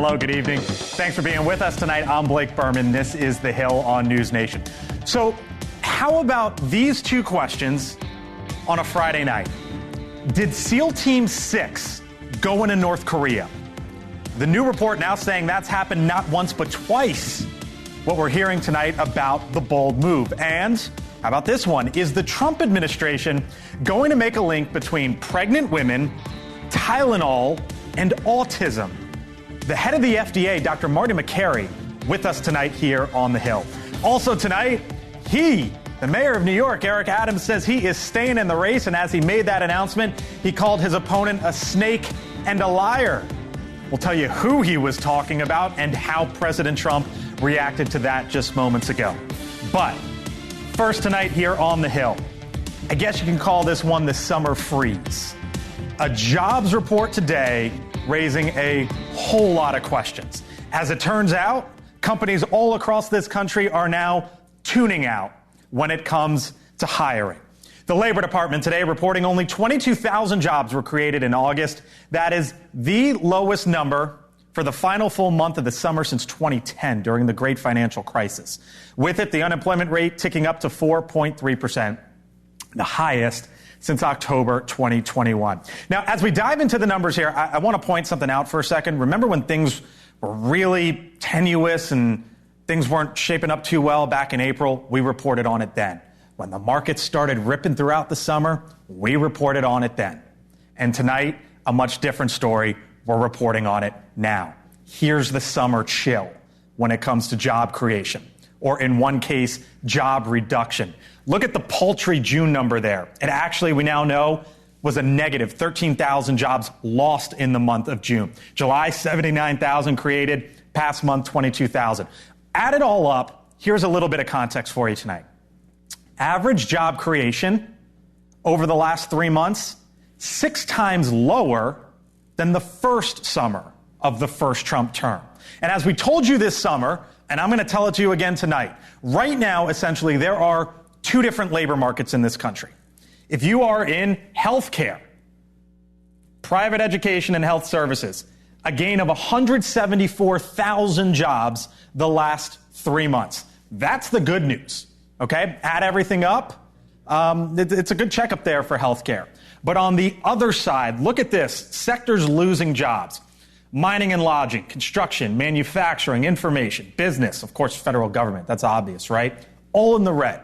Hello, good evening. Thanks for being with us tonight. I'm Blake Berman. This is The Hill on NewsNation. So, how about these two questions on a Friday night? Did SEAL Team 6 go into North Korea? The new report now saying that's happened not once but twice. What we're hearing tonight about the bold move. And how about this one? Is the Trump administration going to make a link between pregnant women, Tylenol, and autism? The head of the FDA, Dr. Marty Makary, with us tonight here on The Hill. Also tonight, the mayor of New York, Eric Adams, says he is staying in the race. And as he made that announcement, he called his opponent a snake and a liar. We'll tell you who he was talking about and how President Trump reacted to that just moments ago. But first tonight here on The Hill, I guess you can call this one the summer freeze. A jobs report today raising a whole lot of questions. As it turns out, companies all across this country are now tuning out when it comes to hiring. The Labor Department today reporting only 22,000 jobs were created in August. That is the lowest number for the final full month of the summer since 2010 during the great financial crisis. With it, the unemployment rate ticking up to 4.3%, the highest since October 2021. Now, as we dive into the numbers here, I want to point something out for a second. Remember when things were really tenuous and things weren't shaping up too well back in April? We reported on it then. When the market started ripping throughout the summer, we reported on it then. And tonight, a much different story. We're reporting on it now. Here's the summer chill when it comes to job creation, or in one case, job reduction. Look at the paltry June number there. It actually, we now know, was a negative 13,000 jobs lost in the month of June. July, 79,000 created. Past month, 22,000. Add it all up, here's a little bit of context for you tonight. Average job creation over the last 3 months, 6 times lower than the first summer of the first Trump term. And as we told you this summer, and I'm going to tell it to you again tonight, right now, essentially, there are 2 different labor markets in this country. If you are in healthcare, private education and health services, a gain of 174,000 jobs the last 3 months. That's the good news, okay? Add everything up. It's a good checkup there for healthcare. But on the other side, look at this. Sectors losing jobs. Mining and lodging, construction, manufacturing, information, business, of course, federal government. That's obvious, right? All in the red.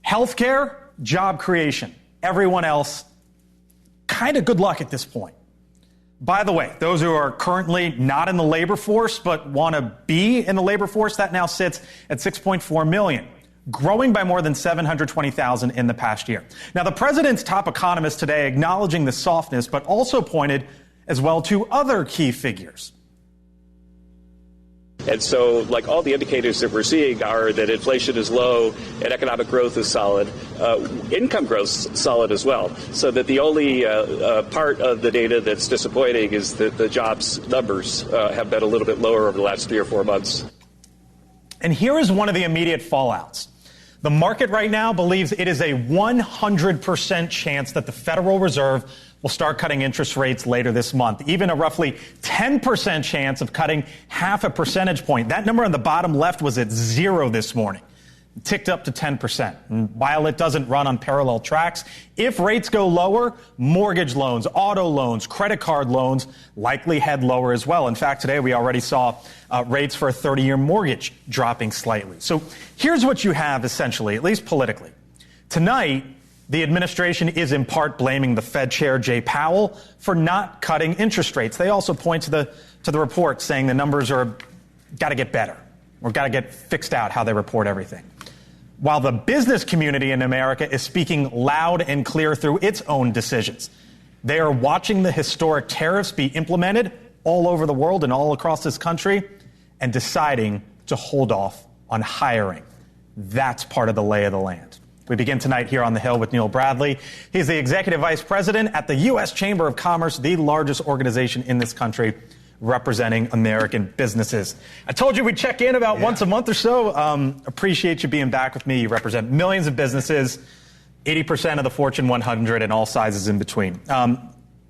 Healthcare, job creation. Everyone else, kind of good luck at this point. By the way, those who are currently not in the labor force but want to be in the labor force, that now sits at 6.4 million. Growing by more than 720,000 in the past year. Now, the president's top economist today acknowledging the softness, but also pointed as well to other key figures. And so, like all the indicators that we're seeing are that inflation is low and economic growth is solid. Income growth is solid as well. So that the only part of the data that's disappointing is that the jobs numbers have been a little bit lower over the last 3 or 4 months. And here is one of the immediate fallouts. The market right now believes it is a 100% chance that the Federal Reserve will start cutting interest rates later this month. Even a roughly 10% chance of cutting half a percentage point. That number on the bottom left was at 0 this morning. It ticked up to 10%. And while it doesn't run on parallel tracks, if rates go lower, mortgage loans, auto loans, credit card loans likely head lower as well. In fact, today we already saw rates for a 30-year mortgage dropping slightly. So here's what you have essentially, at least politically. Tonight, the administration is in part blaming the Fed Chair Jay Powell for not cutting interest rates. They also point to the report saying the numbers are got to get better. We've got to get fixed out how they report everything. While the business community in America is speaking loud and clear through its own decisions. They are watching the historic tariffs be implemented all over the world and all across this country and deciding to hold off on hiring. That's part of the lay of the land. We begin tonight here on The Hill with Neil Bradley. He's the executive vice president at the U.S. Chamber of Commerce, the largest organization in this country representing American businesses. I told you we'd check in about once a month or so. Appreciate you being back with me. You represent millions of businesses, 80% of the Fortune 100 and all sizes in between.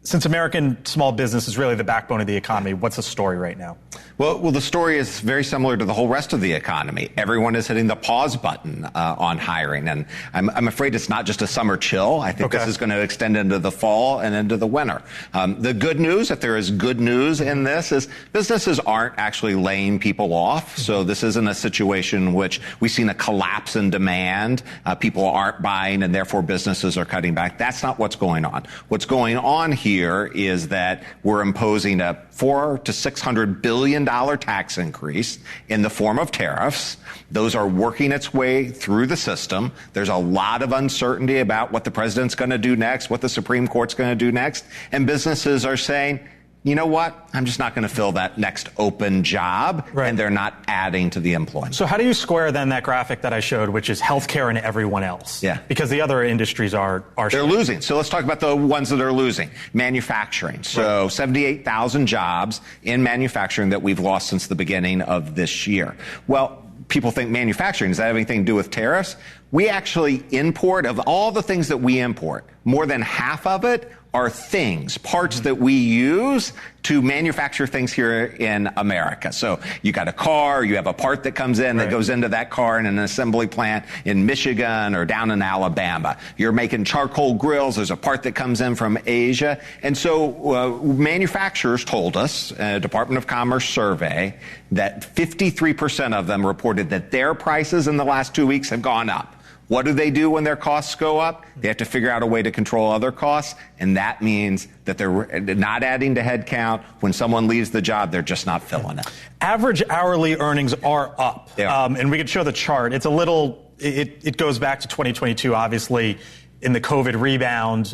since American small business is really the backbone of the economy, what's the story right now? Well, the story is very similar to the whole rest of the economy. Everyone is hitting the pause button on hiring. And I'm afraid it's not just a summer chill. I think this is going to extend into the fall and into the winter. The good news, if there is good news in this, is businesses aren't actually laying people off. So this isn't a situation in which we've seen a collapse in demand. People aren't buying and therefore businesses are cutting back. That's not what's going on. What's going on here is that we're imposing a $400 to $600 billion tax increase in the form of tariffs. Those are working its way through the system. There's a lot of uncertainty about what the president's going to do next, what the Supreme Court's going to do next. And businesses are saying, you know what? I'm just not going to fill that next open job. Right. And they're not adding to the employment. So how do you square then that graphic that I showed, which is healthcare and everyone else? Yeah. Because the other industries are they're losing. So let's talk about the ones that are losing. Manufacturing. So 78,000 jobs in manufacturing that we've lost since the beginning of this year. Well, people think manufacturing, does that have anything to do with tariffs? We actually import, of all the things that we import, more than half of it are things, parts that we use to manufacture things here in America. So you got a car, you have a part that comes in that goes into that car in an assembly plant in Michigan or down in Alabama. You're making charcoal grills, there's a part that comes in from Asia. And so manufacturers told us, a Department of Commerce survey, that 53% of them reported that their prices in the last 2 weeks have gone up. What do they do when their costs go up? They have to figure out a way to control other costs, and that means that they're not adding to headcount. When someone leaves the job, they're just not filling it. Average hourly earnings are up, and we could show the chart. It's a little, it goes back to 2022, obviously. In the COVID rebound,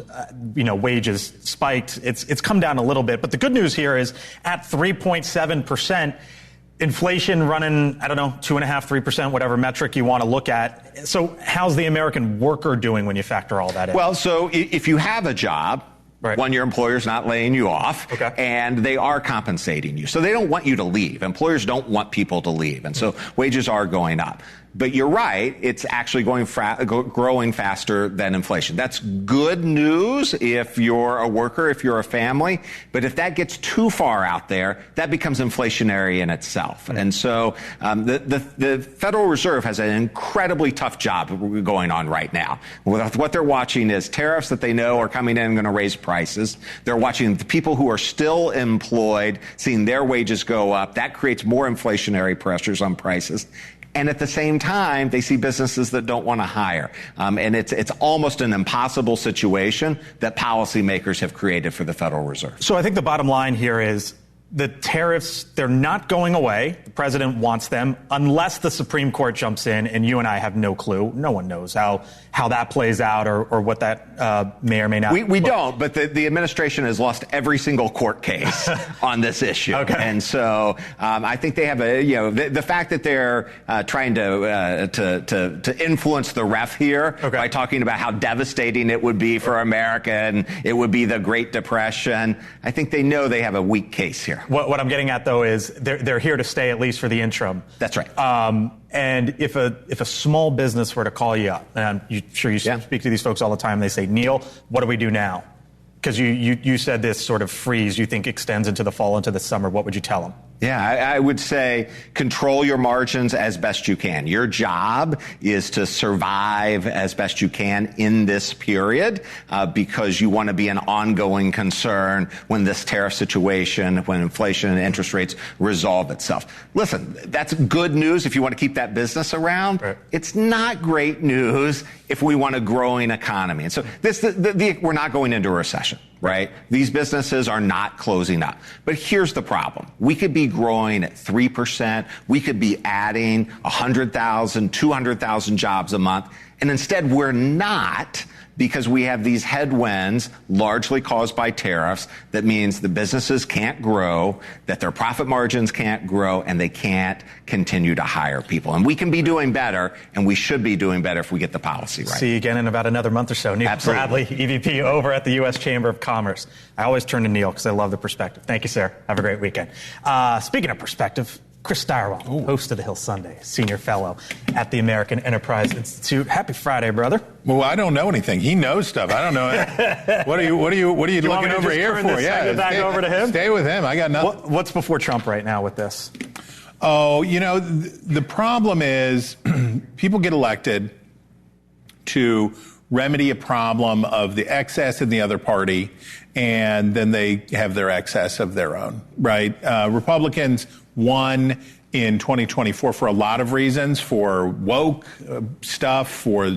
wages spiked. It's come down a little bit, but the good news here is at 3.7%. Inflation running, 2.5%, 3%, whatever metric you want to look at. So how's the American worker doing when you factor all that in? Well, so if you have a job, one, your employer's not laying you off, and they are compensating you. So they don't want you to leave. Employers don't want people to leave. And so wages are going up. But you're right, it's actually growing faster than inflation. That's good news if you're a worker, if you're a family. But if that gets too far out there, that becomes inflationary in itself. And so the Federal Reserve has an incredibly tough job going on right now. What they're watching is tariffs that they know are coming in and going to raise prices. They're watching the people who are still employed, seeing their wages go up. That creates more inflationary pressures on prices. And at the same time, they see businesses that don't want to hire. And it's almost an impossible situation that policymakers have created for the Federal Reserve. So I think the bottom line here is the tariffs, they're not going away. The president wants them unless the Supreme Court jumps in, and you and I have no clue. No one knows how that plays out or what that may or may not. We don't, but the administration has lost every single court case on this issue. And so I think they have the fact that they're trying to influence the ref here by talking about how devastating it would be for America and it would be the Great Depression. I think they know they have a weak case here. What I'm getting at, though, is they're here to stay, at least for the interim. That's right. And if a small business were to call you up, and I'm sure you speak to these folks all the time, they say, Neil, what do we do now? Because you said this sort of freeze you think extends into the fall, into the summer. What would you tell them? Yeah, I would say control your margins as best you can. Your job is to survive as best you can in this period because you want to be an ongoing concern when this tariff situation, when inflation and interest rates resolve itself. Listen, that's good news if you want to keep that business around. It's not great news if we want a growing economy. And so we're not going into a recession. Right? These businesses are not closing up. But here's the problem. We could be growing at 3%. We could be adding 100,000, 200,000 jobs a month. And instead, we're not, because we have these headwinds largely caused by tariffs. That means the businesses can't grow, that their profit margins can't grow, and they can't continue to hire people. And we can be doing better, and we should be doing better if we get the policy right. See you again in about another month or so. Neil Bradley, EVP over at the U.S. Chamber of Commerce. I always turn to Neil because I love the perspective. Thank you, sir. Have a great weekend. Speaking of perspective, Chris Stirewalt, host of the Hill Sunday, senior fellow at the American Enterprise Institute. Happy Friday, brother. Well, I don't know anything. He knows stuff. I don't know. What are you looking over here for? Yeah, back over to him. Stay with him. I got nothing. What's before Trump right now with this? Oh, the problem is people get elected to remedy a problem of the excess in the other party, and then they have their excess of their own, right? Republicans won in 2024 for a lot of reasons, for woke stuff, for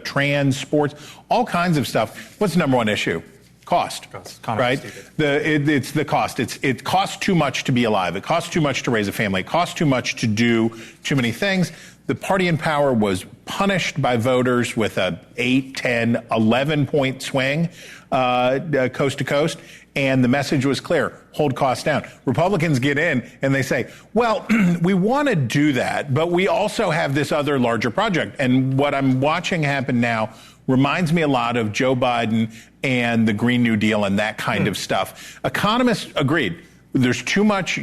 trans sports, all kinds of stuff. What's the number one issue? Cost, right? It's the cost. It costs too much to be alive. It costs too much to raise a family. It costs too much to do too many things. The party in power was punished by voters with a 8, 10, 11-point swing coast to coast. And the message was clear, hold costs down. Republicans get in and they say, well, we want to do that, but we also have this other larger project. And what I'm watching happen now reminds me a lot of Joe Biden and the Green New Deal and that kind of stuff. Economists agreed. There's too much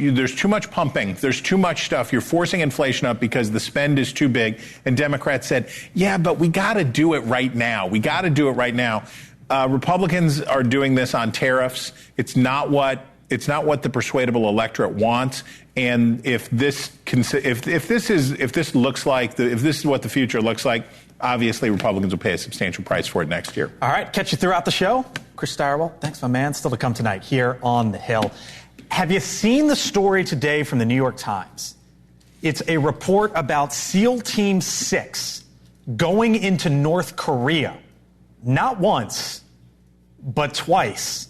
pumping. There's too much stuff. You're forcing inflation up because the spend is too big. And Democrats said, yeah, but we got to do it right now. We got to do it right now. Republicans are doing this on tariffs. It's not what the persuadable electorate wants. And if this is what the future looks like, obviously Republicans will pay a substantial price for it next year. All right, catch you throughout the show. Chris Stirewalt, thanks, my man. Still to come tonight here on the Hill. Have you seen the story today from the New York Times? It's a report about SEAL Team 6 going into North Korea. Not once, but twice.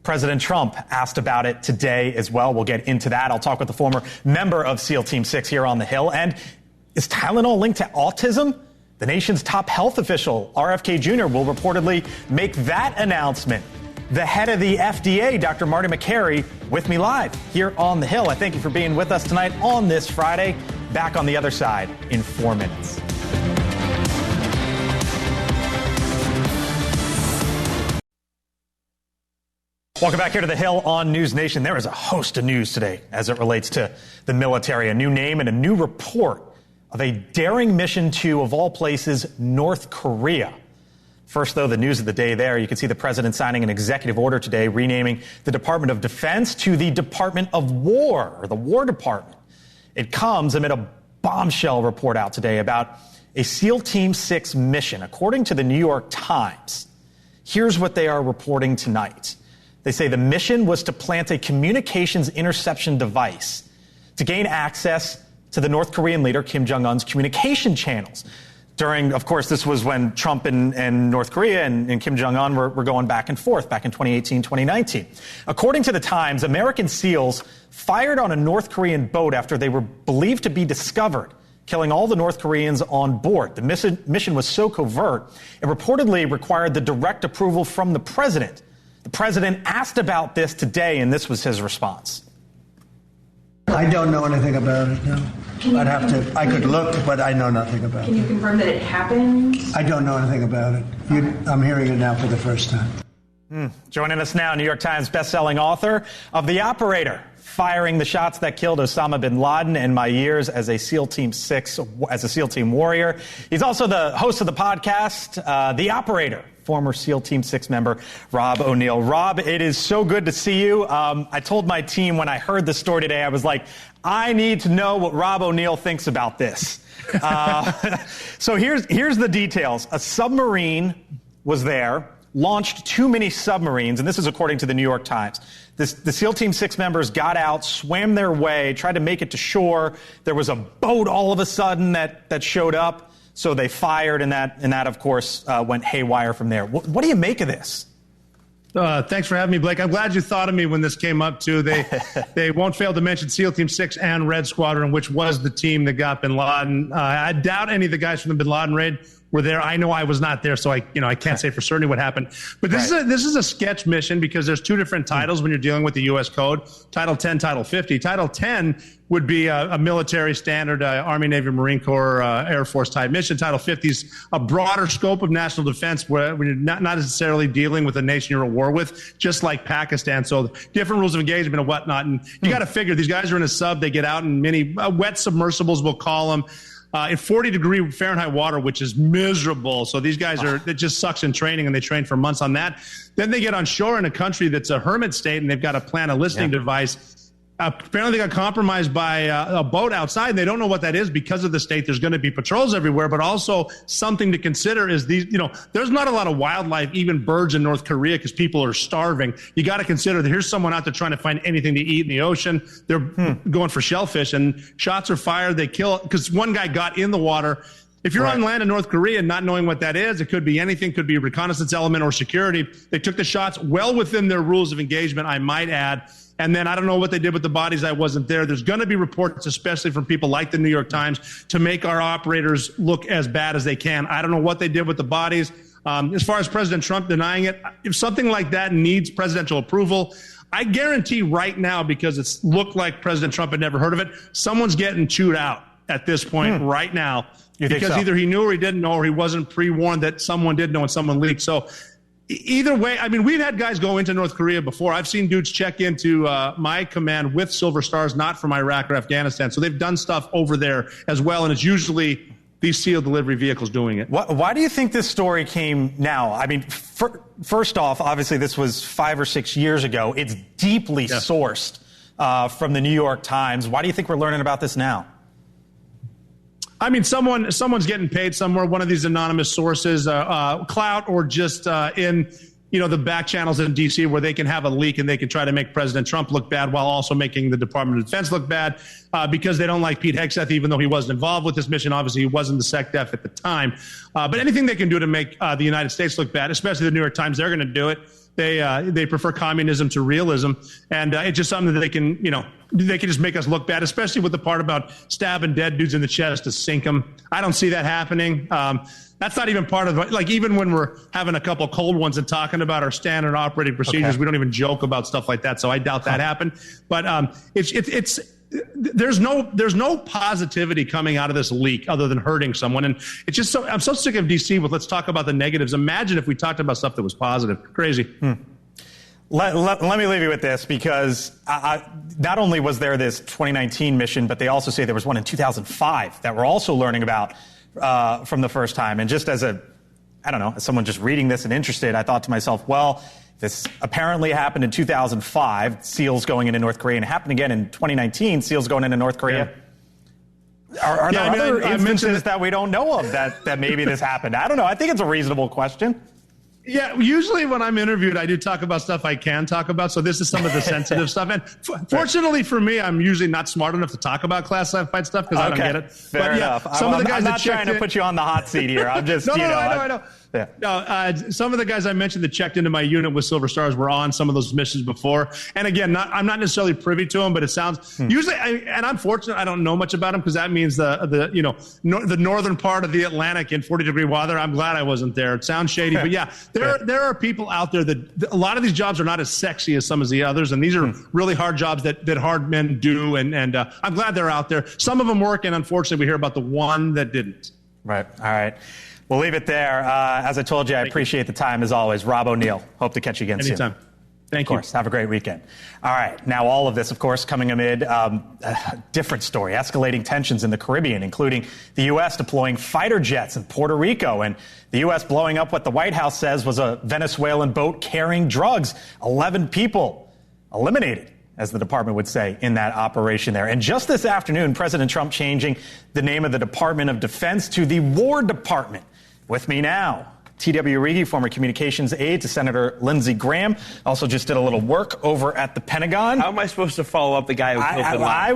President Trump asked about it today as well. We'll get into that. I'll talk with the former member of SEAL Team 6 here on the Hill. And is Tylenol linked to autism? The nation's top health official, RFK Jr., will reportedly make that announcement. The head of the FDA, Dr. Marty Makary, with me live here on the Hill. I thank you for being with us tonight on this Friday. Back on the other side in 4 minutes. Welcome back here to the Hill on NewsNation. There is a host of news today as it relates to the military. A new name and a new report of a daring mission to, of all places, North Korea. First, though, the news of the day there. You can see the president signing an executive order today renaming the Department of Defense to the Department of War, or the War Department. It comes amid a bombshell report out today about a SEAL Team 6 mission. According to the New York Times, here's what they are reporting tonight. They say the mission was to plant a communications interception device to gain access to the North Korean leader Kim Jong-un's communication channels. During, of course, this was when Trump and North Korea and Kim Jong-un were going back and forth back in 2018, 2019. According to the Times, American SEALs fired on a North Korean boat after they were believed to be discovered, killing all the North Koreans on board. The mission was so covert, it reportedly required the direct approval from the president. The president asked about this today, and this was his response. I don't know anything about it, no. I could look, but I know nothing about it. Can you confirm that it happened? I don't know anything about it. I'm hearing it now for the first time. Joining us now, New York Times bestselling author of The Operator, firing the shots that killed Osama bin Laden in my years as a SEAL Team 6, as a SEAL Team warrior. He's also the host of the podcast, The Operator, former SEAL Team 6 member Rob O'Neill. Rob, it is so good to see you. I told my team when I heard the story today, I was like, I need to know what Rob O'Neill thinks about this. So here's the details. A submarine was there, launched too many submarines, and this is according to the New York Times. The SEAL Team 6 members got out, swam their way, tried to make it to shore. There was a boat all of a sudden that showed up, so they fired, and that of course, went haywire from there. What do you make of this? Thanks for having me, Blake. I'm glad you thought of me when this came up, too. They won't fail to mention SEAL Team 6 and Red Squadron, which was the team that got bin Laden. I doubt any of the guys from the bin Laden raid were there. I know I was not there, so I can't say for certain what happened. But this is a sketch mission because there's two different titles when you're dealing with the U.S. Code: Title 10, Title 50. Title 10 would be a military standard, Army, Navy, Marine Corps, Air Force type mission. Title 50 is a broader scope of national defense where you're not necessarily dealing with a nation you're at war with, just like Pakistan. So different rules of engagement and whatnot. And you got to figure these guys are in a sub. They get out in many wet submersibles, we'll call them. In 40-degree Fahrenheit water, which is miserable. So these guys it just sucks in training, and they train for months on that. Then they get on shore in a country that's a hermit state, and they've got to plant a listening device. Apparently they got compromised by a boat outside. They don't know what that is because of the state. There's going to be patrols everywhere, but also something to consider is there's not a lot of wildlife, even birds in North Korea, because people are starving. You got to consider that here's someone out there trying to find anything to eat in the ocean. They're going for shellfish, and shots are fired. They kill because one guy got in the water. If you're on land in North Korea not knowing what that is, it could be anything, could be a reconnaissance element or security. They took the shots well within their rules of engagement, I might add. And then I don't know what they did with the bodies. I wasn't there. There's going to be reports, especially from people like the New York Times, to make our operators look as bad as they can. I don't know what they did with the bodies. As far as President Trump denying it, if something like that needs presidential approval, I guarantee right now, because it's looked like President Trump had never heard of it, someone's getting chewed out at this point right now. Because either he knew or he didn't know, or he wasn't pre-warned that someone did know and someone leaked. So either way, I mean, we've had guys go into North Korea before. I've seen dudes check into my command with Silver Stars, not from Iraq or Afghanistan. So they've done stuff over there as well, and it's usually these SEAL delivery vehicles doing it. Why do you think this story came now? I mean, first off, obviously this was 5 or 6 years ago. It's deeply sourced from the New York Times. Why do you think we're learning about this now? I mean, someone's getting paid somewhere, one of these anonymous sources, clout, or just in the back channels in D.C. where they can have a leak and they can try to make President Trump look bad while also making the Department of Defense look bad because they don't like Pete Hegseth, even though he wasn't involved with this mission. Obviously, he wasn't the SecDef at the time. But anything they can do to make the United States look bad, especially the New York Times, they're going to do it. They prefer communism to realism, and it's just something that they can just make us look bad, especially with the part about stabbing dead dudes in the chest to sink them. I don't see that happening. That's not even part of even when we're having a couple cold ones and talking about our standard operating procedures, we don't even joke about stuff like that. So I doubt that happened. But there's no positivity coming out of this leak other than hurting someone. And it's just I'm so sick of DC with let's talk about the negatives. Imagine if we talked about stuff that was positive. Crazy. Let me leave you with this, because not only was there this 2019 mission, but they also say there was one in 2005 that we're also learning about from the first time. And just as as someone just reading this and interested, I thought to myself, well, this apparently happened in 2005, SEALs going into North Korea, and it happened again in 2019, SEALs going into North Korea. Yeah. Are there other instances that we don't know of that maybe this happened? I don't know. I think it's a reasonable question. Yeah, usually when I'm interviewed, I do talk about stuff I can talk about. So this is some of the sensitive stuff. And fortunately for me, I'm usually not smart enough to talk about classified stuff because I don't get it. Fair enough. Some of the guys I'm not trying to put you on the hot seat here. I'm just, I know. Yeah. No, some of the guys I mentioned that checked into my unit with Silver Stars were on some of those missions before. And again, I'm not necessarily privy to them, but it sounds usually. And I'm fortunate I don't know much about them because that means the northern part of the Atlantic in 40-degree weather. I'm glad I wasn't there. It sounds shady, but yeah, there are people out there that a lot of these jobs are not as sexy as some of the others, and these are really hard jobs that hard men do. And I'm glad they're out there. Some of them work, and unfortunately, we hear about the one that didn't. Right. All right. We'll leave it there. As I told you, I appreciate the time as always. Rob O'Neill. Hope to catch you again soon. Anytime. Thank you. Of course. Have a great weekend. All right. Now, all of this, of course, coming amid a different story, escalating tensions in the Caribbean, including the U.S. deploying fighter jets in Puerto Rico and the U.S. blowing up what the White House says was a Venezuelan boat carrying drugs. 11 people eliminated, as the department would say, in that operation there. And just this afternoon, President Trump changing the name of the Department of Defense to the War Department. With me now, T.W. Reedy, former communications aide to Senator Lindsey Graham, also just did a little work over at the Pentagon. How am I supposed to follow up the guy who killed the I'm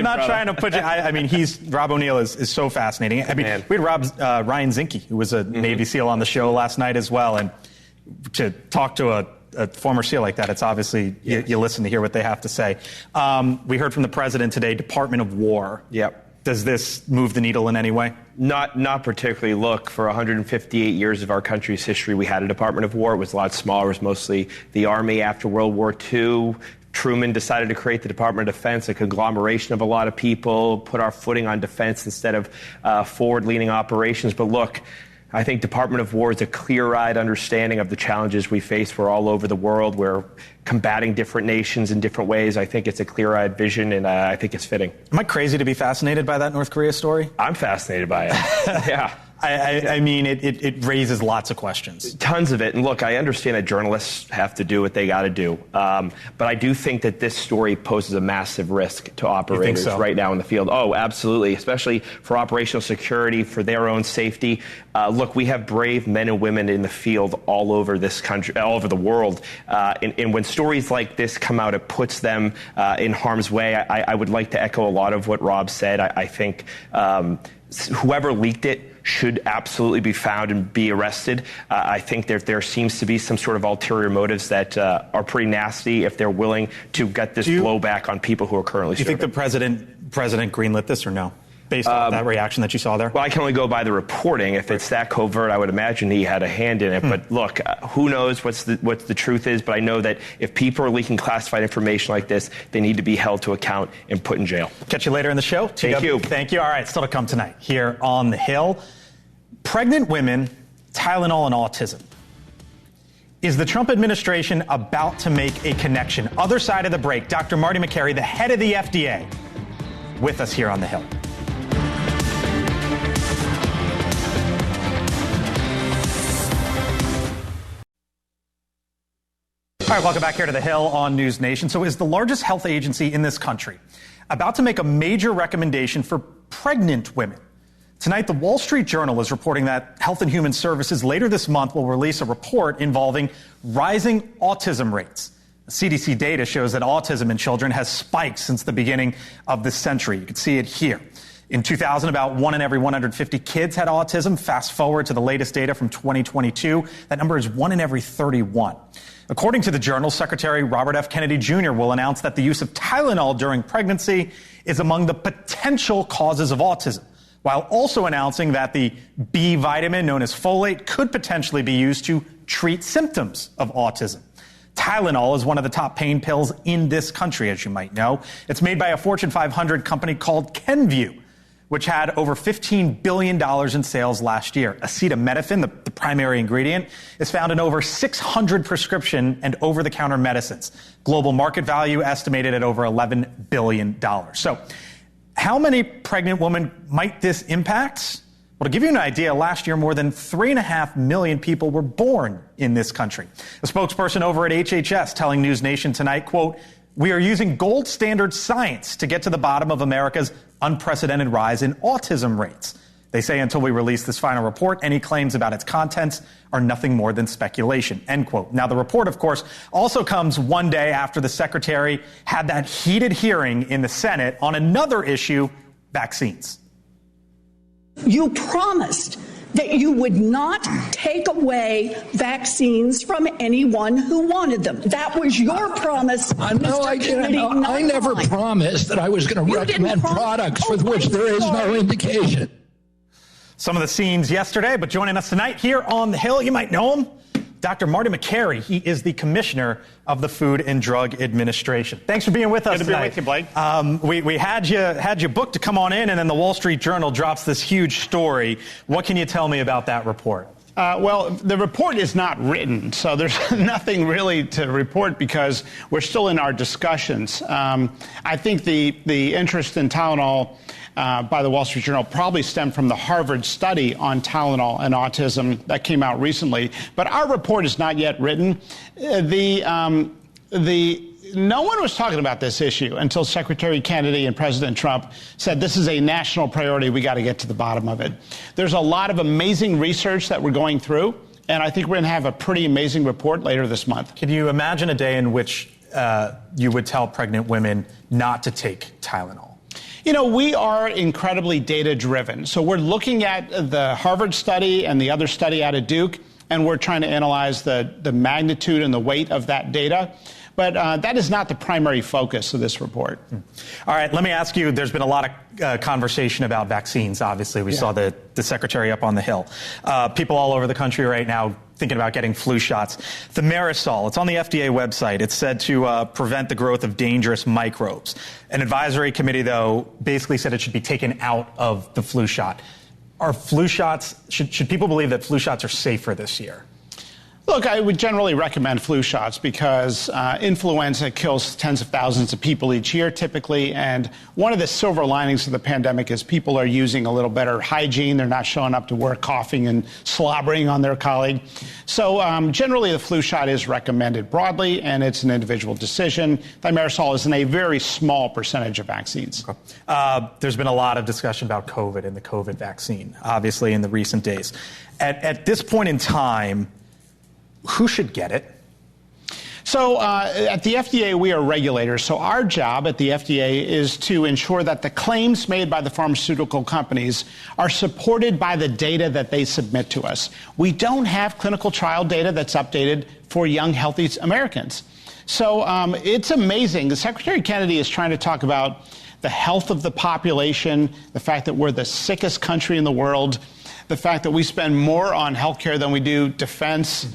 not trying to put you. I mean, Rob O'Neill is so fascinating. I mean, we had Ryan Zinke, who was a Navy SEAL, on the show last night as well, and to talk to a former SEAL like that, it's obviously you listen to hear what they have to say. We heard from the president today, Department of War. Yep. Does this move the needle in any way? Not particularly. Look, for 158 years of our country's history, we had a Department of War. It was a lot smaller. It was mostly the Army. After World War II, Truman decided to create the Department of Defense, a conglomeration of a lot of people, put our footing on defense instead of forward-leaning operations. But look, I think Department of War is a clear-eyed understanding of the challenges we face. We're all over the world. We're combating different nations in different ways. I think it's a clear-eyed vision, and I think it's fitting. Am I crazy to be fascinated by that North Korea story? I'm fascinated by it. Yeah. I mean, it raises lots of questions. Tons of it. And look, I understand that journalists have to do what they got to do. But I do think that this story poses a massive risk to operators right now in the field. Oh, absolutely. Especially for operational security, for their own safety. Look, we have brave men and women in the field all over this country, all over the world. And when stories like this come out, it puts them in harm's way. I would like to echo a lot of what Rob said. I think whoever leaked it should absolutely be found and be arrested. I think there seems to be some sort of ulterior motives that are pretty nasty if they're willing to get this blowback on people who are currently serving. Do you think the president greenlit this or no? Based on that reaction that you saw there? Well, I can only go by the reporting. If it's that covert, I would imagine he had a hand in it. But look, who knows what the truth is, but I know that if people are leaking classified information like this, they need to be held to account and put in jail. Catch you later in the show. Thank you. Thank you. All right, still to come tonight here on The Hill. Pregnant women, Tylenol, and autism. Is the Trump administration about to make a connection? Other side of the break, Dr. Marty Makary, the head of the FDA, with us here on The Hill. All right, welcome back here to The Hill on News Nation. So is the largest health agency in this country about to make a major recommendation for pregnant women? Tonight, the Wall Street Journal is reporting that Health and Human Services later this month will release a report involving rising autism rates. CDC data shows that autism in children has spiked since the beginning of this century. You can see it here. In 2000, about 1 in every 150 kids had autism. Fast forward to the latest data from 2022, that number is 1 in every 31. According to the Journal, Secretary Robert F. Kennedy Jr. will announce that the use of Tylenol during pregnancy is among the potential causes of autism, while also announcing that the B vitamin known as folate could potentially be used to treat symptoms of autism. Tylenol is one of the top pain pills in this country, as you might know. It's made by a Fortune 500 company called Kenvue, which had over $15 billion in sales last year. Acetaminophen, the primary ingredient, is found in over 600 prescription and over-the-counter medicines. Global market value estimated at over $11 billion. So how many pregnant women might this impact? Well, to give you an idea, last year more than 3.5 million people were born in this country. A spokesperson over at HHS telling NewsNation tonight, quote, "We are using gold standard science to get to the bottom of America's unprecedented rise in autism rates. They say until we release this final report, any claims about its contents are nothing more than speculation," end quote. Now, the report, of course, also comes one day after the secretary had that heated hearing in the Senate on another issue, vaccines. You promised that you would not take away vaccines from anyone who wanted them. That was your promise. No, I didn't. I never promised that I was going to recommend products with which there is no indication. Some of the scenes yesterday, but joining us tonight here on The Hill, you might know him, Dr. Marty Makary. He is the commissioner of the Food and Drug Administration. Thanks for being with us tonight. Good to be with you, We Blake. had you booked to come on in, and then the Wall Street Journal drops this huge story. What can you tell me about that report? Well, the report is not written, so there's nothing really to report because we're still in our discussions. I think the interest in Tylenol by the Wall Street Journal probably stemmed from the Harvard study on Tylenol and autism that came out recently. But our report is not yet written. No one was talking about this issue until Secretary Kennedy and President Trump said this is a national priority. We got to get to the bottom of it. There's a lot of amazing research that we're going through, and I think we're going to have a pretty amazing report later this month. Can you imagine a day in which you would tell pregnant women not to take Tylenol? You know, we are incredibly data-driven. So we're looking at the Harvard study and the other study out of Duke, and we're trying to analyze the magnitude and the weight of that data. But that is not the primary focus of this report. All right, let me ask you, there's been a lot of conversation about vaccines, obviously. We saw the secretary up on the Hill. People all over the country right now thinking about getting flu shots. The Marisol, it's on the FDA website. It's said to prevent the growth of dangerous microbes. An advisory committee, though, basically said it should be taken out of the flu shot. Are flu shots, should people believe that flu shots are safer this year? Look, I would generally recommend flu shots because influenza kills tens of thousands of people each year, typically. And one of the silver linings of the pandemic is people are using a little better hygiene. They're not showing up to work coughing and slobbering on their colleague. So generally, the flu shot is recommended broadly, and it's an individual decision. Thimerosal is in a very small percentage of vaccines. Okay. There's been a lot of discussion about COVID and the COVID vaccine, obviously, in the recent days. At this point in time, who should get it? So at the FDA, we are regulators. So our job at the FDA is to ensure that the claims made by the pharmaceutical companies are supported by the data that they submit to us. We don't have clinical trial data that's updated for young, healthy Americans. So it's amazing. The Secretary Kennedy is trying to talk about the health of the population, the fact that we're the sickest country in the world, the fact that we spend more on healthcare than we do defense.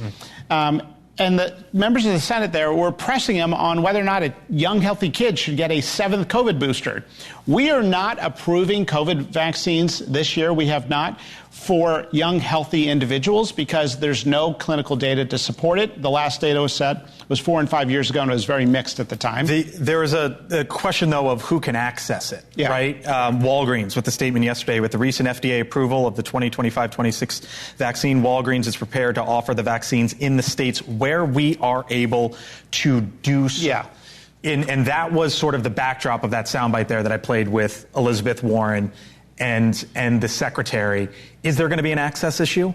And the members of the Senate there were pressing him on whether or not a young, healthy kid should get a 7th COVID booster. We are not approving COVID vaccines this year. We have not for young, healthy individuals because there's no clinical data to support it. The last data was set was 4 and 5 years ago, and it was very mixed at the time. There was a question, though, of who can access it, right? Walgreens, with the statement yesterday, with the recent FDA approval of the 2025-26 vaccine, Walgreens is prepared to offer the vaccines in the states where we are able to do so. Yeah. And that was sort of the backdrop of that soundbite there that I played with Elizabeth Warren and the secretary. Is there going to be an access issue?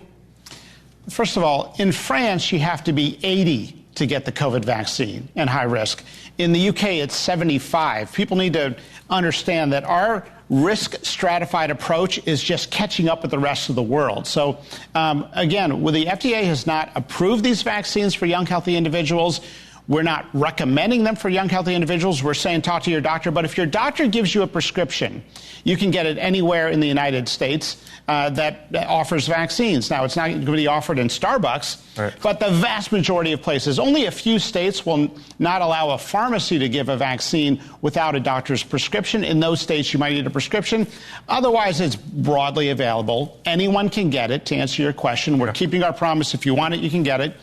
First of all, in France, you have to be 80 to get the COVID vaccine and high risk. In the UK, it's 75. People need to understand that our risk stratified approach is just catching up with the rest of the world. So again, the FDA has not approved these vaccines for young, healthy individuals. We're not recommending them for young, healthy individuals. We're saying talk to your doctor. But if your doctor gives you a prescription, you can get it anywhere in the United States that offers vaccines. Now, it's not going to be offered in Starbucks, but the vast majority of places, only a few states will not allow a pharmacy to give a vaccine without a doctor's prescription. In those states, you might need a prescription. Otherwise, it's broadly available. Anyone can get it, to answer your question. We're keeping our promise. If you want it, you can get it.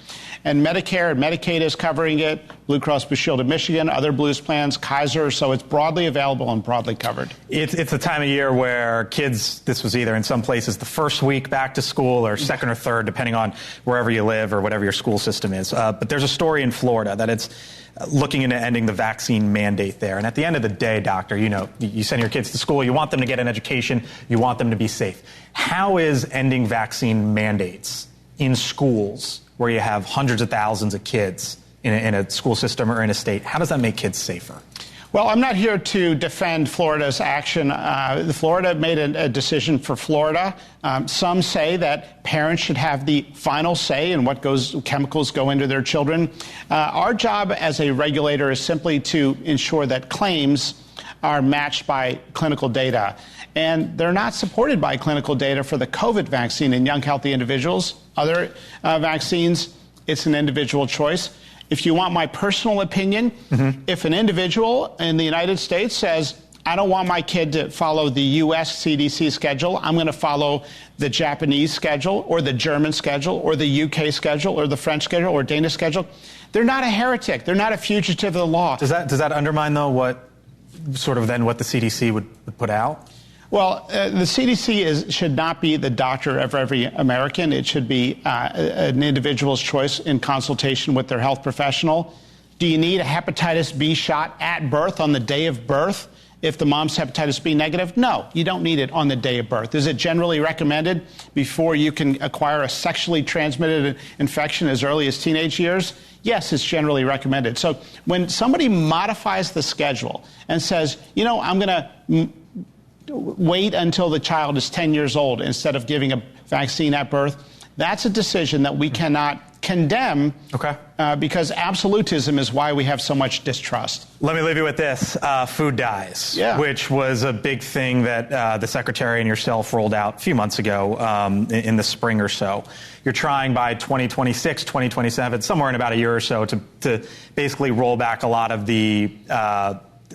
And Medicare and Medicaid is covering it, Blue Cross Blue Shield of Michigan, other Blues plans, Kaiser, so it's broadly available and broadly covered. It's a time of year where kids, this was either in some places the first week back to school or second or third, depending on wherever you live or whatever your school system is. But there's a story in Florida that it's looking into ending the vaccine mandate there. And at the end of the day, doctor, you know, you send your kids to school, you want them to get an education, you want them to be safe. How is ending vaccine mandates in schools where you have hundreds of thousands of kids in a school system or in a state, how does that make kids safer? Well, I'm not here to defend Florida's action. Florida made a decision for Florida. Some say that parents should have the final say in what chemicals go into their children. Our job as a regulator is simply to ensure that claims are matched by clinical data. And they're not supported by clinical data for the COVID vaccine in young, healthy individuals. Other vaccines, it's an individual choice. If you want my personal opinion, if an individual in the United States says, I don't want my kid to follow the U.S. CDC schedule, I'm going to follow the Japanese schedule or the German schedule or the UK schedule or the French schedule or Danish schedule, they're not a heretic. They're not a fugitive of the law. Does that undermine, though, what the CDC would put out? Well, the CDC should not be the doctor of every American. It should be an individual's choice in consultation with their health professional. Do you need a hepatitis B shot at birth on the day of birth if the mom's hepatitis B negative? No, you don't need it on the day of birth. Is it generally recommended before you can acquire a sexually transmitted infection as early as teenage years? Yes, it's generally recommended. So when somebody modifies the schedule and says, you know, I'm going to wait until the child is 10 years old instead of giving a vaccine at birth, that's a decision that we cannot condemn, because absolutism is why we have so much distrust. Let me leave you with this. Food dyes, which was a big thing that the Secretary and yourself rolled out a few months ago in the spring or so. You're trying by 2026, 2027, somewhere in about a year or so to basically roll back a lot of the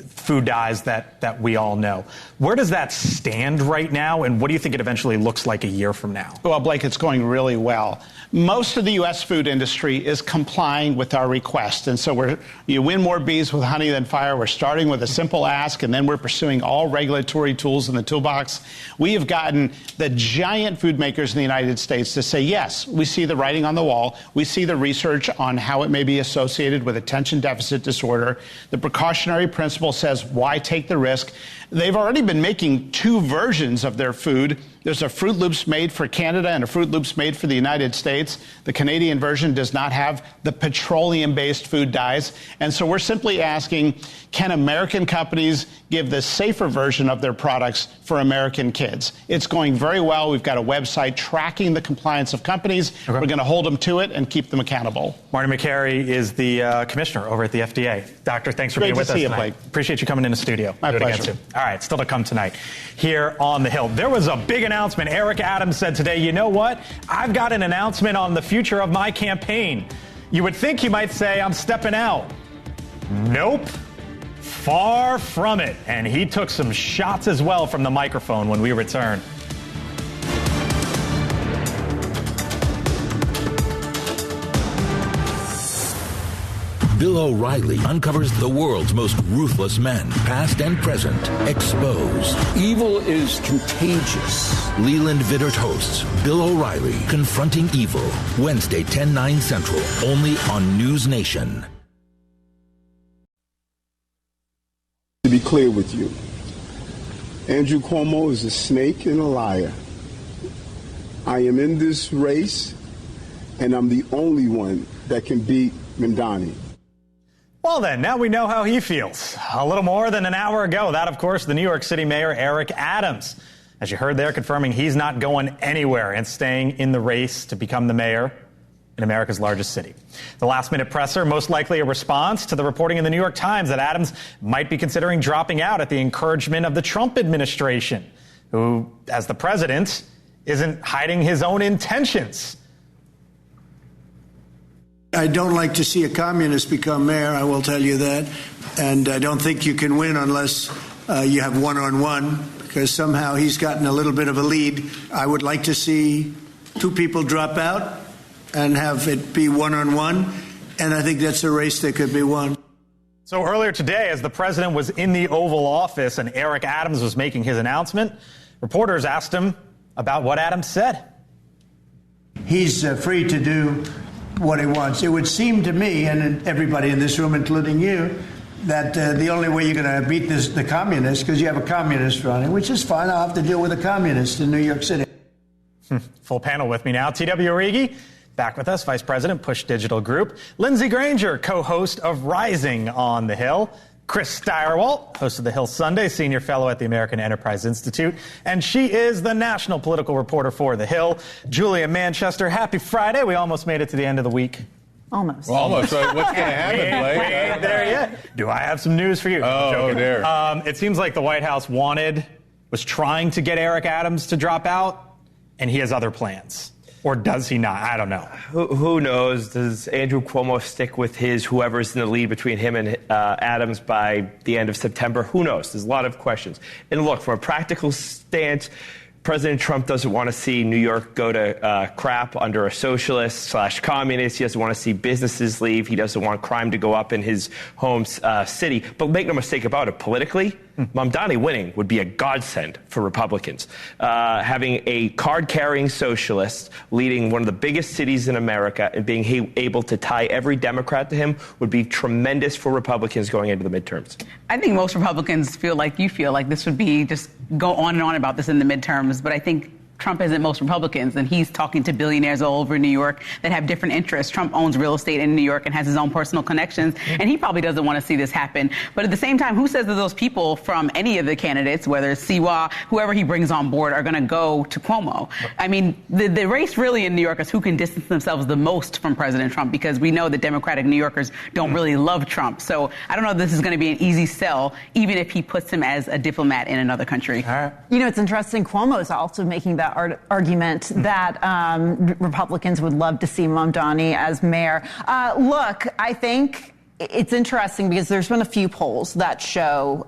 food dyes that we all know. Where does that stand right now, and what do you think it eventually looks like a year from now? Well, Blake, it's going really well. Most of the U.S. food industry is complying with our request. And so you win more bees with honey than fire. We're starting with a simple ask, and then we're pursuing all regulatory tools in the toolbox. We have gotten the giant food makers in the United States to say, yes, we see the writing on the wall. We see the research on how it may be associated with attention deficit disorder. The precautionary principle says, why take the risk? They've already been making 2 versions of their food. There's a Fruit Loops made for Canada and a Fruit Loops made for the United States. The Canadian version does not have the petroleum-based food dyes. And so we're simply asking, can American companies give the safer version of their products for American kids? It's going very well. We've got a website tracking the compliance of companies. We're going to hold them to it and keep them accountable. Marty Makary is the commissioner over at the FDA. Doctor, thanks for being with us tonight. Blake. Appreciate you coming in the studio. My pleasure. All right, still to come tonight here on The Hill. There was a big announcement. Eric Adams said today, you know what? I've got an announcement on the future of my campaign. You would think he might say, I'm stepping out. Nope. Far from it. And he took some shots as well from the microphone when we return. Bill O'Reilly uncovers the world's most ruthless men, past and present, exposed. Evil is contagious. Leland Vittert hosts Bill O'Reilly, Confronting Evil, Wednesday, 10/9 Central, only on NewsNation. To be clear with you, Andrew Cuomo is a snake and a liar. I am in this race, and I'm the only one that can beat Mamdani. Well then, now we know how he feels. A little more than an hour ago, that, of course, the New York City Mayor Eric Adams. As you heard there, confirming he's not going anywhere and staying in the race to become the mayor in America's largest city. The last-minute presser, most likely a response to the reporting in the New York Times that Adams might be considering dropping out at the encouragement of the Trump administration, who, as the president, isn't hiding his own intentions. I don't like to see a communist become mayor, I will tell you that. And I don't think you can win unless you have one-on-one, because somehow he's gotten a little bit of a lead. I would like to see 2 people drop out and have it be one-on-one. And I think that's a race that could be won. So earlier today, as the president was in the Oval Office and Eric Adams was making his announcement, reporters asked him about what Adams said. He's free to do what he wants. It would seem to me, and everybody in this room, including you, that the only way you're going to beat the communists, because you have a communist running, which is fine. I'll have to deal with a communist in New York City. Full panel with me now. T.W. Origi, back with us, Vice President, Push Digital Group. Lindsey Granger, co-host of Rising on the Hill. Chris Steyerwalt, host of The Hill Sunday, senior fellow at the American Enterprise Institute. And she is the national political reporter for The Hill. Julia Manchester, happy Friday. We almost made it to the end of the week. Almost. Well, almost. What's going to happen, Blake? We ain't there yet. Do I have some news for you? Oh, dear. It seems like the White House was trying to get Eric Adams to drop out, and he has other plans. Or does he not? I don't know. Who knows? Does Andrew Cuomo stick with whoever's in the lead between him and Adams by the end of September? Who knows? There's a lot of questions. And look, from a practical stance, President Trump doesn't want to see New York go to crap under a socialist/communist. He doesn't want to see businesses leave. He doesn't want crime to go up in his home city. But make no mistake about it, politically, Mamdani winning would be a godsend for Republicans. Having a card-carrying socialist leading one of the biggest cities in America and being able to tie every Democrat to him would be tremendous for Republicans going into the midterms. I think most Republicans feel like you feel like this would be just go on and on about this in the midterms. But I think Trump isn't most Republicans, and he's talking to billionaires all over New York that have different interests. Trump owns real estate in New York and has his own personal connections, and he probably doesn't want to see this happen. But at the same time, who says that those people from any of the candidates, whether it's Siwa, whoever he brings on board, are going to go to Cuomo? I mean, the race really in New York is who can distance themselves the most from President Trump, because we know that Democratic New Yorkers don't really love Trump. So I don't know if this is going to be an easy sell, even if he puts him as a diplomat in another country. You know, it's interesting. Cuomo is also making that argument that Republicans would love to see Mamdani as mayor. Look, I think it's interesting because there's been a few polls that show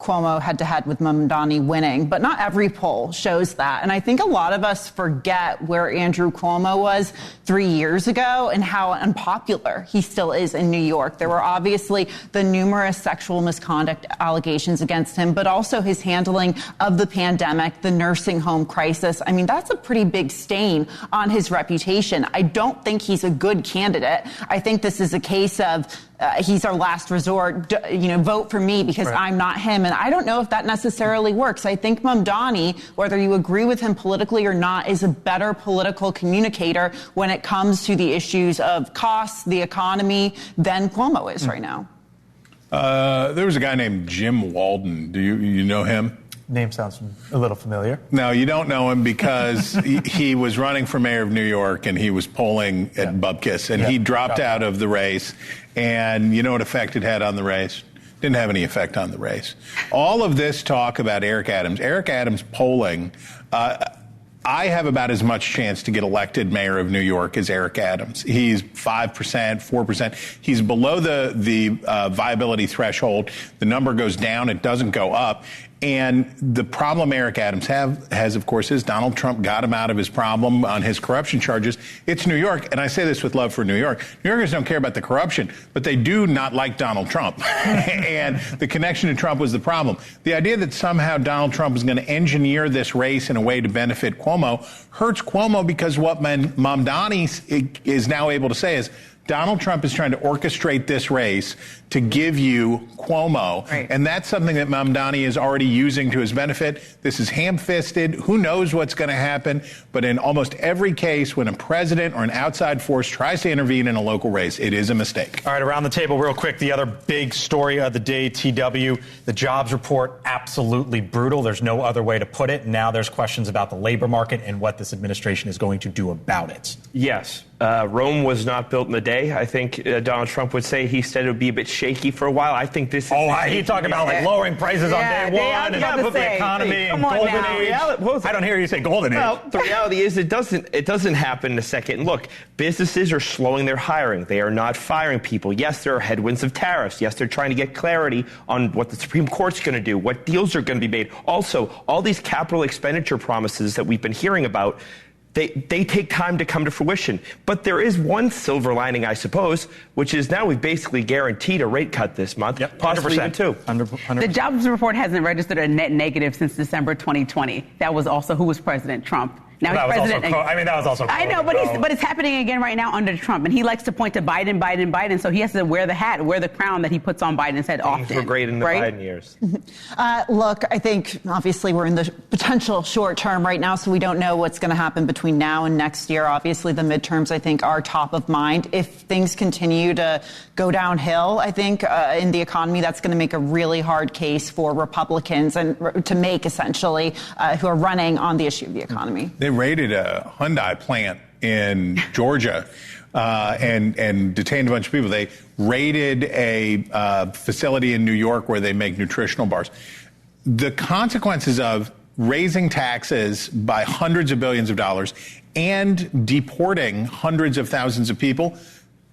Cuomo head-to-head with Mamdani winning, but not every poll shows that. And I think a lot of us forget where Andrew Cuomo was 3 years ago and how unpopular he still is in New York. There were obviously the numerous sexual misconduct allegations against him, but also his handling of the pandemic, the nursing home crisis. I mean, that's a pretty big stain on his reputation. I don't think he's a good candidate. I think this is a case of he's our last resort, vote for me because I'm not him. And I don't know if that necessarily works. I think Mamdani, whether you agree with him politically or not, is a better political communicator when it comes to the issues of costs, the economy, than Cuomo is right now. There was a guy named Jim Walden. Do you know him? Name sounds a little familiar. No, you don't know him because he was running for mayor of New York and he was polling at Bupkis, and he dropped out of the race. And you know what effect it had on the race? Didn't have any effect on the race. All of this talk about Eric Adams polling, I have about as much chance to get elected mayor of New York as Eric Adams. He's 5%, 4%. He's below the viability threshold. The number goes down. It doesn't go up. And the problem Eric Adams has, of course, is Donald Trump got him out of his problem on his corruption charges. It's New York, and I say this with love for New York. New Yorkers don't care about the corruption, but they do not like Donald Trump. And the connection to Trump was the problem. The idea that somehow Donald Trump is going to engineer this race in a way to benefit Cuomo hurts Cuomo, because what Mamdani is now able to say is, Donald Trump is trying to orchestrate this race to give you Cuomo. Right. And that's something that Mamdani is already using to his benefit. This is ham-fisted. Who knows what's going to happen? But in almost every case, when a president or an outside force tries to intervene in a local race, it is a mistake. All right, around the table real quick, the other big story of the day, TW, the jobs report, absolutely brutal. There's no other way to put it. Now there's questions about the labor market and what this administration is going to do about it. Yes. Rome was not built in a day. I think Donald Trump would say he said it would be a bit shaky for a while. I think this is... he talking about like lowering prices on day one and the economy and golden age. I don't hear you say golden age. Well, the reality is it doesn't happen in a second. Look, businesses are slowing their hiring. They are not firing people. Yes, there are headwinds of tariffs. Yes, they're trying to get clarity on what the Supreme Court's going to do, what deals are going to be made. Also, all these capital expenditure promises that we've been hearing about, They take time to come to fruition. But there is one silver lining, I suppose, which is now we've basically guaranteed a rate cut this month, possibly even two. 100%. The jobs report hasn't registered a net negative since December 2020. That was also who was President? Trump. Now he's president. That was also. I know, but it's happening again right now under Trump, and he likes to point to Biden. So he has to wear the crown that he puts on Biden's head often. Things were great in the Biden years. Look, I think obviously we're in the potential short term right now, so we don't know what's going to happen between now and next year. Obviously, the midterms I think are top of mind. If things continue to go downhill, I think in the economy, that's going to make a really hard case for Republicans and to make essentially who are running on the issue of the economy. They raided a Hyundai plant in Georgia and detained a bunch of people. They raided a facility in New York where they make nutritional bars. The consequences of raising taxes by hundreds of billions of dollars and deporting hundreds of thousands of people,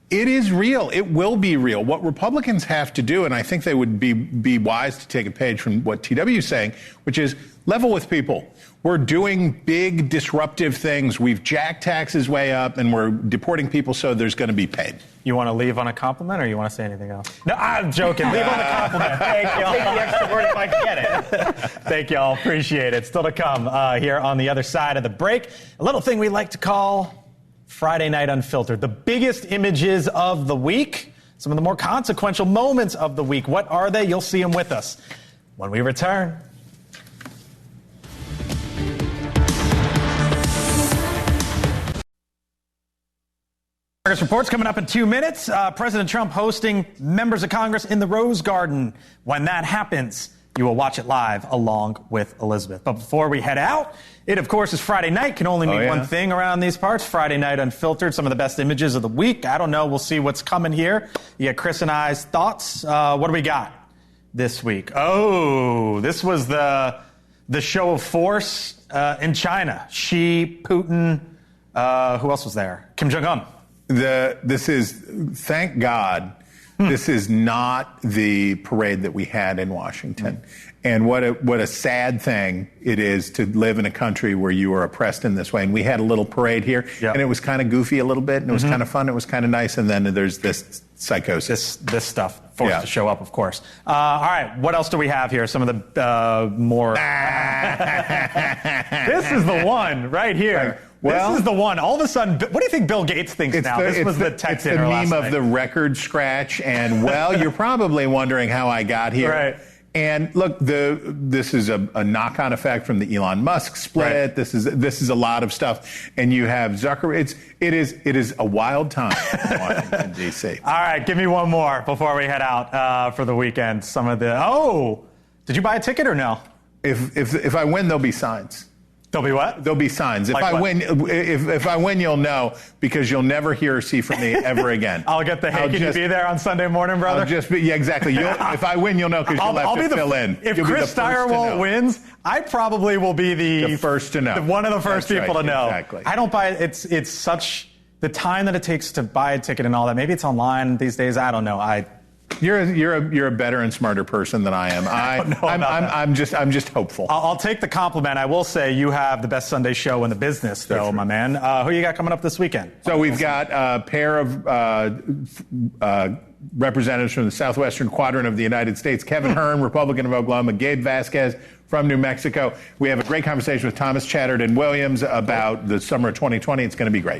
it is real. It will be real. What Republicans have to do, and I think they would be wise to take a page from what TW is saying, which is level with people. We're doing big disruptive things. We've jacked taxes way up, and we're deporting people, so there's going to be pain. You want to leave on a compliment, or you want to say anything else? No, I'm joking. Leave on a compliment. Thank y'all. Take the extra word if I can get it. Thank y'all. Appreciate it. Still to come here on the other side of the break. A little thing we like to call Friday Night Unfiltered. The biggest images of the week. Some of the more consequential moments of the week. What are they? You'll see them with us when we return. Argus Report's coming up in 2 minutes. President Trump hosting members of Congress in the Rose Garden. When that happens, you will watch it live along with Elizabeth. But before we head out, it, of course, is Friday night. Can only mean one thing around these parts. Friday Night Unfiltered, some of the best images of the week. I don't know. We'll see what's coming here. You get Chris and I's thoughts. What do we got this week? Oh, this was the show of force in China. Xi, Putin, who else was there? Kim Jong-un. This is, thank God, this is not the parade that we had in Washington. And what a sad thing it is to live in a country where you are oppressed in this way. And we had a little parade here, and it was kind of goofy a little bit, and it was kind of fun, it was kind of nice, and then there's this psychosis. This stuff forced to show up, of course. All right, what else do we have here? Some of the more... This is the one right here. Well, this is the one. All of a sudden, what do you think Bill Gates thinks now? This was the tech dinner last night. It's the meme of the record scratch, and, well, you're probably wondering how I got here. Right. And look, this is a knock-on effect from the Elon Musk split. Right. This is a lot of stuff, and you have Zuckerberg. It is a wild time in Washington D.C. All right, give me one more before we head out for the weekend. Some of the did you buy a ticket or no? If I win, there'll be signs. There'll be what? There'll be signs. If I win, if I win, you'll know, because you'll never hear or see from me ever again. I'll get the hey, can you be there on Sunday morning, brother? I'll just be, yeah, exactly. If I win, you'll know, because you'll have to fill in. If Chris Steyerwalt wins, I probably will be the first to know. One of the first people to know. Exactly. I don't buy it. It's such the time that it takes to buy a ticket and all that. Maybe it's online these days. I don't know. You're a better and smarter person than I am. I'm just hopeful. I'll take the compliment. I will say you have the best Sunday show in the business, though, my man. Who you got coming up this weekend? So we've got a pair of representatives from the southwestern quadrant of the United States. Kevin Hearn, Republican of Oklahoma. Gabe Vasquez from New Mexico. We have a great conversation with Thomas Chatterton Williams about the summer of 2020. It's going to be great.